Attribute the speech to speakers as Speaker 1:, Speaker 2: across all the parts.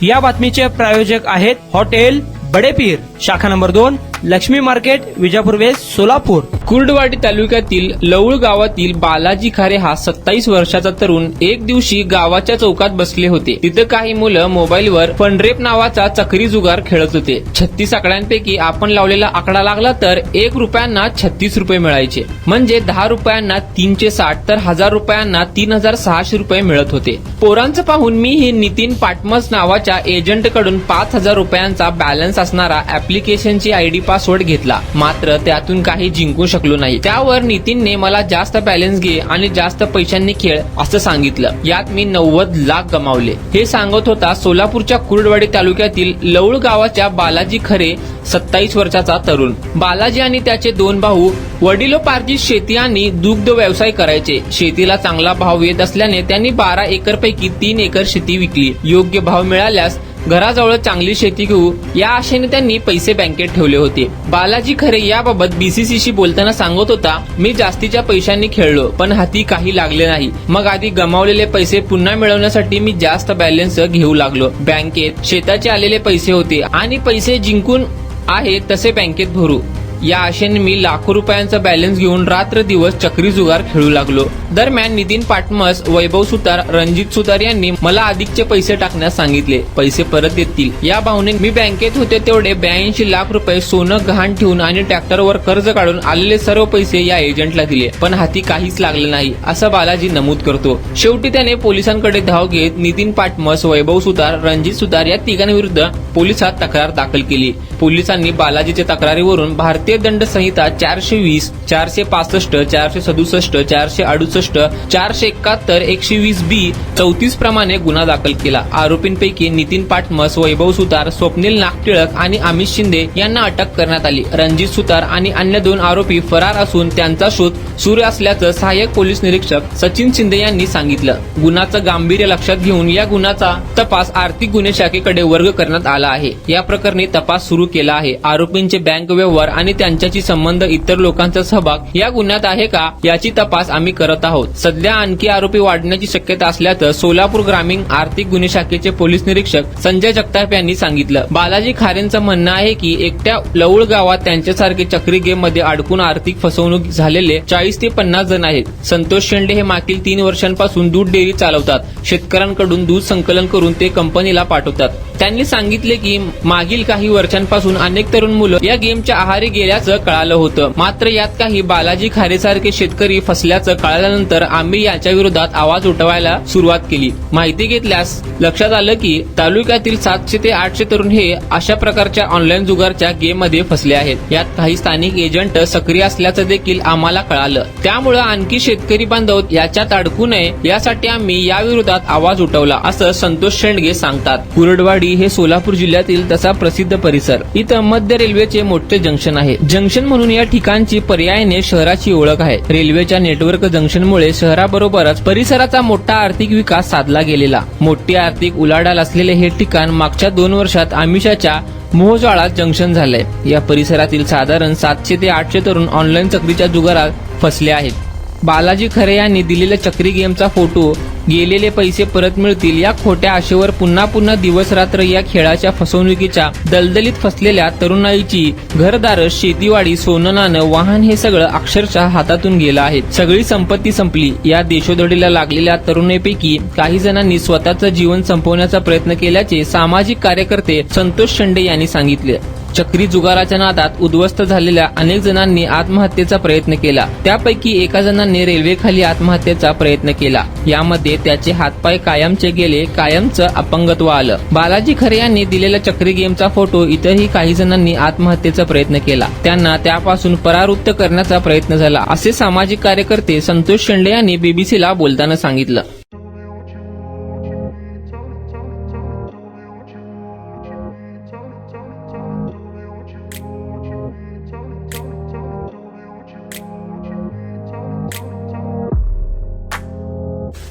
Speaker 1: या बातमीचे प्रायोजक आहेत हॉटेल बडेपीर, शाखा number 2, Laxmi market, Vijapur west, Solapur.
Speaker 2: Kurduwadi तालुक्यातील लवळ गावातील बालाजी खारे हा 27 वर्षाचा तरुण एक दिवशी गावाच्या चौकात बसले होते। तिथे काही मुलं मोबाईलवर फनरेप नावाचा चक्री जुगार खेळत होते। 36 आकड्यांपैकी आपण लावलेला आकडा लागला तर 1 रुपयांना 36 रुपये मिळायचे, म्हणजे 10 रुपयांना 360 तर 1000 रुपयांना 3600 रुपये मिळत होते। पोरांचं पाहून मी हे नितीन पाटमस नावाच्या एजंट कडून 5000 रुपयांचा बॅलन्स असणारा ऍप्लिकेशनची आयडी पासवर्ड घेतला, मात्र त्यातून काही जिंकू शकलो नाही। त्यावर नितीनने मला जास्त बॅलन्स घे आणि जास्त पैशांनी खेळ असं सांगितलं। यात मी 90 लाख गमावले। हे सांगत होता सोलापूरच्या कुर्डवाडी तालुक्यातील लवळ गावाच्या बालाजी खरे 27 वर्षाचा तरुण। बालाजी आणि त्याचे 2 भाऊ वडिलोपार्जित शेती आणि दुग्ध व्यवसाय करायचे। शेतीला चांगला भाव येत असल्याने त्यांनी 12 एकर पैकी 3 एकर शेती विकली। योग्य भाव मिळाल्यास घराजवळ चांगली शेती घेऊ या आशेने त्यांनी पैसे बँकेत ठेवले होते। बालाजी खरे याबाबत बीसीसीशी बोलताना सांगत होता, मी जास्तीच्या पैशांनी खेळलो पण हाती काही लागले नाही। मग आधी गमावलेले पैसे पुन्हा मिळवण्यासाठी मी जास्त बॅलन्स घेऊ लागलो। बँकेत शेताचे आलेले पैसे होते आणि पैसे जिंकून आहे तसे बँकेत भरू या आशेने मी लाखो रुपयांचा बॅलन्स घेऊन रात्र दिवस चक्री जुगार खेळू लागलो। दरम्यान नितीन पाटमस, वैभव सुतार, रणजित सुतार यांनी मला अधिकचे पैसे टाकण्यास सांगितले। पैसे परत देतील या भावनेने मी बँकेत होते तेवढे 82 लाख रुपये सोनं गहाण ठेवून आणि ट्रॅक्टरवर कर्ज काढून आलेले सर्व पैसे या एजंटला दिले, पण हाती काहीच लागले नाही असं बालाजी नमूद करतो। शेवटी त्याने पोलिसांकडे धाव घेत नितीन पाटमस, वैभव सुतार, रणजित सुतार या तिघांविरुद्ध पोलिसात तक्रार दाखल केली। पोलिसांनी बालाजीच्या तक्रारीवरून भारतीय दंड संहिता 420, 465, 467, 468, 471, 120B 34 प्रमाणे गुन्हा दाखल केला। आरोपींपैकी नितीन पाटमस, वैभव सुतार, स्वप्नील नागटिळक आणि अमित शिंदे यांना अटक करण्यात आली। रणजित सुतार आणि अन्य 2 आरोपी फरार असून त्यांचा शोध सुरू असल्याचं सहाय्यक पोलीस निरीक्षक सचिन शिंदे यांनी सांगितलं। गुन्ह्याचं गांभीर्य लक्षात घेऊन या गुन्ह्याचा तपास आर्थिक गुन्हे शाखेकडे वर्ग करण्यात आला आहे। या प्रकरणी तपास सुरू केला आहे। आरोपींचे बँक व्यवहार आणि त्यांच्याशी संबंध, इतर लोकांचा सहभाग या गुन्ह्यात आहे का याची तपास आम्ही करत आहोत। सध्या आणखी आरोपी वाढण्याची शक्यता असल्याचं सोलापूर ग्रामीण आर्थिक गुन्हे शाखेचे पोलीस निरीक्षक संजय जगताप यांनी सांगितलं। बालाजी खारेंचं म्हणणं आहे की एकट्या लवळ गावात त्यांच्यासारखे चक्री गेम मध्ये अडकून आर्थिक फसवणूक झालेले 40 ते 50 जण आहेत। संतोष शेंडे हे मागील 3 वर्षांपासून दूध डेअरी चालवतात। शेतकऱ्यांकडून दूध संकलन करून ते कंपनीला पाठवतात। त्यांनी सांगितले की मागील काही वर्षांपासून अनेक तरुण मुलं या गेमच्या आहारी गेल्याचं कळालं होतं, मात्र यात काही बालाजी खारेसारखे शेतकरी फसल्याचं कळाल्यानंतर आम्ही याच्या विरोधात आवाज उठवायला सुरुवात केली। माहिती घेतल्यास लक्षात आलं की तालुक्यातील 700 ते 800 तरुण हे अशा प्रकारच्या ऑनलाईन जुगारच्या गेम मध्ये फसले आहेत। यात काही स्थानिक एजंट सक्रिय असल्याचं देखील आम्हाला कळालं। त्यामुळे आणखी शेतकरी बांधव याच्यात अडकू नये यासाठी आम्ही या विरोधात आवाज उठवला असं संतोष शेंडगे सांगतात। कुर्डवाडी हे सोलापूर जिल्ह्यातील तसा प्रसिद्ध परिसर। इथं मध्य रेल्वेचे मोठे जंक्शन आहे। जंक्शन म्हणून या ठिकाणची पर्यायाने शहराची ओळख आहे। रेल्वेच्या नेटवर्क जंक्शनमुळे शहराबरोबरच परिसराचा मोठा आर्थिक विकास साधला गेलेला। मोठी आर्थिक उलाढाल असलेले हे ठिकाण मागच्या 2 वर्षात आमिषाच्या मोहजाळात जंक्शन झालंय। या परिसरातील साधारण 700 ते 800 तरुण ऑनलाईन चक्रीच्या जुगारात फसले आहेत। बालाजी खरे यांनी दिलेल्या चक्री गेमचा फोटो, गेलेले पैसे परत मिळतील या खोट्या आशेवर पुन्हा दिवस रात्र या खेळाच्या फसवणुकीच्या दलदलीत फसलेल्या तरुणाईची घरदार, शेतीवाडी, सोनं नाणं, वाहन हे सगळं अक्षरशः हातातून गेलं आहे। सगळी संपत्ती संपली। या देशोधडीला लागलेल्या तरुणाईपैकी काही जणांनी स्वतःचं जीवन संपवण्याचा प्रयत्न केल्याचे सामाजिक कार्यकर्ते संतोष शेंडे यांनी सांगितले। चक्री जुगाराच्या नादात उद्ध्वस्त झालेल्या अनेक जणांनी आत्महत्येचा प्रयत्न केला। त्यापैकी एका जणांनी रेल्वेखाली आत्महत्येचा प्रयत्न केला। यामध्ये त्याचे हातपाय कायमचे गेले, कायमचं अपंगत्व आलं। बालाजी खरे यांनी दिलेल्या चक्री गेमचा फोटो, इतरही काही जणांनी आत्महत्येचा प्रयत्न केला। त्यांना त्यापासून परावृत्त करण्याचा प्रयत्न झाला असे सामाजिक कार्यकर्ते संतोष शेंडे यांनी बीबीसीला बोलताना सांगितलं।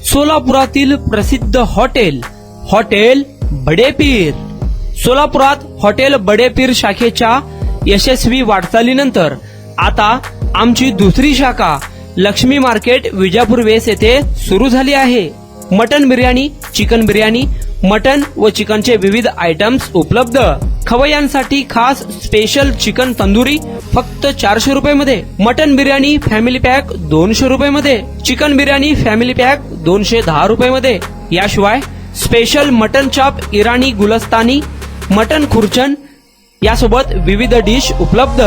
Speaker 1: सोलापुरातील प्रसिद्ध हॉटेल बडेपीर। सोलापुरात हॉटेल बडेपीर शाखेच्या यशस्वी वाटचालीनंतर आता आमची दुसरी शाखा लक्ष्मी मार्केट, विजापूर वेस्ट येथे सुरू झाली आहे। Mutton biryani, chicken biryani, mutton व चिकनचे विविध आयटम्स उपलब्ध. खवय्यांसाठी खास स्पेशल चिकन तंदुरी फक्त 400 रुपये मध्ये. मटन बिर्याणी फॅमिली पॅक 200 रुपये मध्ये. चिकन बिर्याणी फॅमिली पॅक 210 रुपये मध्ये. याशिवाय स्पेशल मटन चाप इराणी गुलस्तानी, मटन खुर्चन यासोबत विविध डिश उपलब्ध.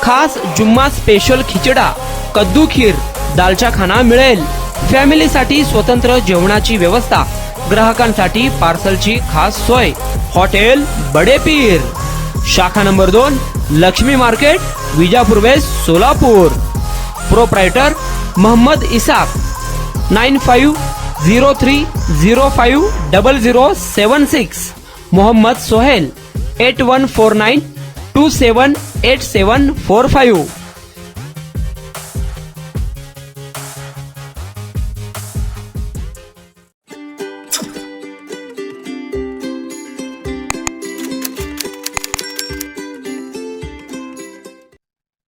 Speaker 1: खास जुम्मा स्पेशल खिचडा, कद्दू खीर, दालचा खाना मिळेल. फॅमिलीसाठी स्वतंत्र जेवणाची व्यवस्था, ग्राहकांसाठी पार्सलची खास सोय. हॉटेल बडे पीर, शाखा number 2, Laxmi market, Vijapur west, Solapur. Proprietor Mohammed Isaq. 9503050076. Mohammed Sohel. 8149278745.